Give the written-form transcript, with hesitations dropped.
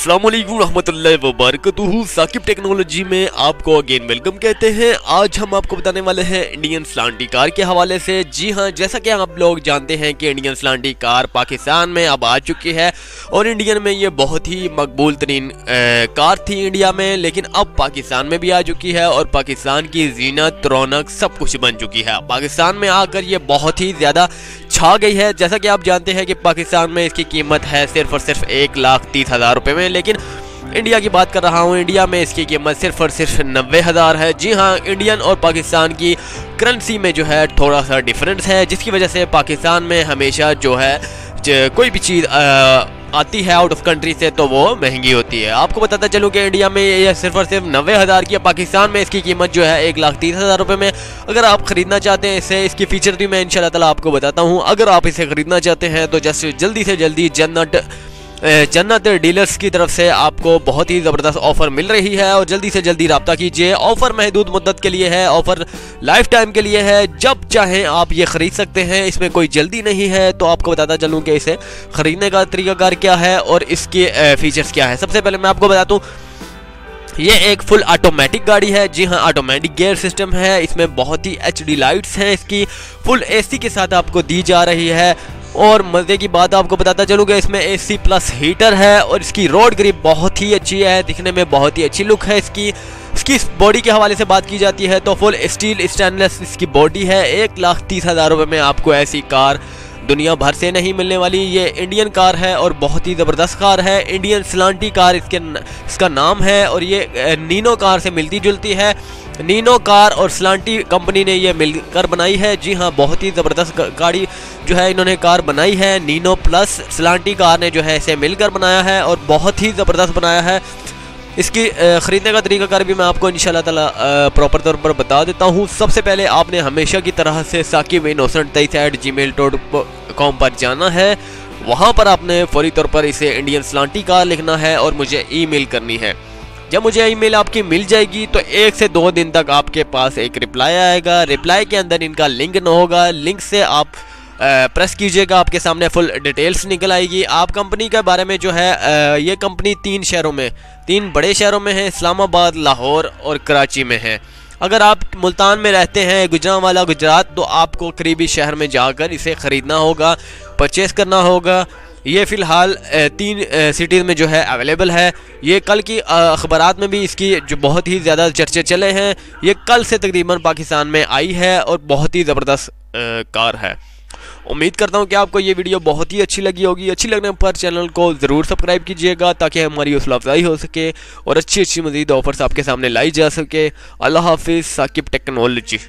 अस्सलाम वालेकुम रहमतुल्लाहि व बरकातुहू। साकिब टेक्नोलॉजी में आपको अगेन वेलकम कहते हैं। आज हम आपको बताने वाले हैं इंडियन स्लांटी कार के हवाले से। जी हाँ, जैसा कि आप लोग जानते हैं कि इंडियन स्लांटी कार पाकिस्तान में अब आ चुकी है और इंडियन में ये बहुत ही मकबूल तरीन कार थी इंडिया में, लेकिन अब पाकिस्तान में भी आ चुकी है और पाकिस्तान की जीनत रौनक सब कुछ बन चुकी है। पाकिस्तान में आकर ये बहुत ही ज़्यादा छा गई है। जैसा कि आप जानते हैं कि पाकिस्तान में इसकी कीमत है सिर्फ और सिर्फ 1,30,000 रुपये में, लेकिन इंडिया की बात कर रहा हूँ, इंडिया में इसकी कीमत सिर्फ और सिर्फ 90,000 है। जी हाँ, इंडियन और पाकिस्तान की करेंसी में जो है थोड़ा सा डिफरेंस है, जिसकी वजह से पाकिस्तान में हमेशा जो है कोई भी चीज़ आती है आउट ऑफ कंट्री से तो वो महंगी होती है। आपको बताता चलूँ कि इंडिया में ये सिर्फ और सिर्फ 90,000 की है, पाकिस्तान में इसकी कीमत जो है 1,30,000 रुपये में। अगर आप ख़रीदना चाहते हैं इसे, इसकी फीचर भी मैं इंशाल्लाह ताला आपको बताता हूँ। अगर आप इसे ख़रीदना चाहते हैं तो जल्दी से जल्दी जन्नत डीलर्स की तरफ से आपको बहुत ही ज़बरदस्त ऑफ़र मिल रही है और जल्दी से जल्दी रब्ता कीजिए। ऑफ़र महदूद मुद्दत के लिए है, ऑफ़र लाइफ टाइम के लिए है, जब चाहें आप ये ख़रीद सकते हैं, इसमें कोई जल्दी नहीं है। तो आपको बताता चलूँ कि इसे ख़रीदने का तरीक़ाकार क्या है और इसके फ़ीचर्स क्या है। सबसे पहले मैं आपको बताता हूँ, ये एक फुल ऑटोमेटिक गाड़ी है। जी हाँ, ऑटोमेटिक गियर सिस्टम है। इसमें बहुत ही HD लाइट्स हैं, इसकी फुल AC के साथ आपको दी जा रही है। और मज़े की बात आपको बताता चलूँगा, इसमें AC प्लस हीटर है और इसकी रोड ग्रिप बहुत ही अच्छी है, दिखने में बहुत ही अच्छी लुक है इसकी बॉडी के हवाले से बात की जाती है तो फुल स्टील स्टेनलेस इसकी बॉडी है। 1,30,000 रुपये में आपको ऐसी कार दुनिया भर से नहीं मिलने वाली। ये इंडियन कार है और बहुत ही ज़बरदस्त कार है। इंडियन स्लांटी कार इसका नाम है और ये नीनो कार से मिलती जुलती है। नीनो कार और स्लांटी कंपनी ने ये मिलकर बनाई है। जी हाँ, बहुत ही ज़बरदस्त गाड़ी जो है इन्होंने कार बनाई है। नीनो प्लस स्लांटी कार ने जो है इसे मिलकर बनाया है और बहुत ही ज़बरदस्त बनाया है। इसकी ख़रीदने का तरीक़ाकार भी मैं आपको इंशाल्लाह ताला प्रॉपर तौर पर बता देता हूँ। सबसे पहले आपने हमेशा की तरह से sakibinocent23@gmail.com पर जाना है। वहाँ पर आपने फौरी तौर पर इसे इंडियन स्लांटी कार लिखना है और मुझे ईमेल करनी है। जब मुझे ईमेल आपकी मिल जाएगी तो 1 से 2 दिन तक आपके पास एक रिप्लाई आएगा। रिप्लाई के अंदर इनका लिंक न होगा, लिंक से आप प्रेस कीजिएगा, आपके सामने फुल डिटेल्स निकल आएगी। आप कंपनी के बारे में जो है ये कंपनी 3 बड़े शहरों में है, इस्लामाबाद, लाहौर और कराची में है। अगर आप मुल्तान में रहते हैं, गुजरांवाला गुजरात, तो आपको करीबी शहर में जाकर इसे ख़रीदना होगा, परचेज़ करना होगा। ये फ़िलहाल 3 सिटीज़ में जो है अवेलेबल है। ये कल की अखबारात में भी इसकी जो बहुत ही ज़्यादा चर्चे चले हैं। ये कल से तकरीबन पाकिस्तान में आई है और बहुत ही ज़बरदस्त कार है। उम्मीद करता हूँ कि आपको ये वीडियो बहुत ही अच्छी लगी होगी। अच्छी लगने पर चैनल को ज़रूर सब्सक्राइब कीजिएगा ताकि हमारी हौसला अफजाई हो सके और अच्छी मज़ीद ऑफ़र्स आपके सामने लाई जा सके। अल्लाह हाफिज़। साकिब टेक्नोलॉजी।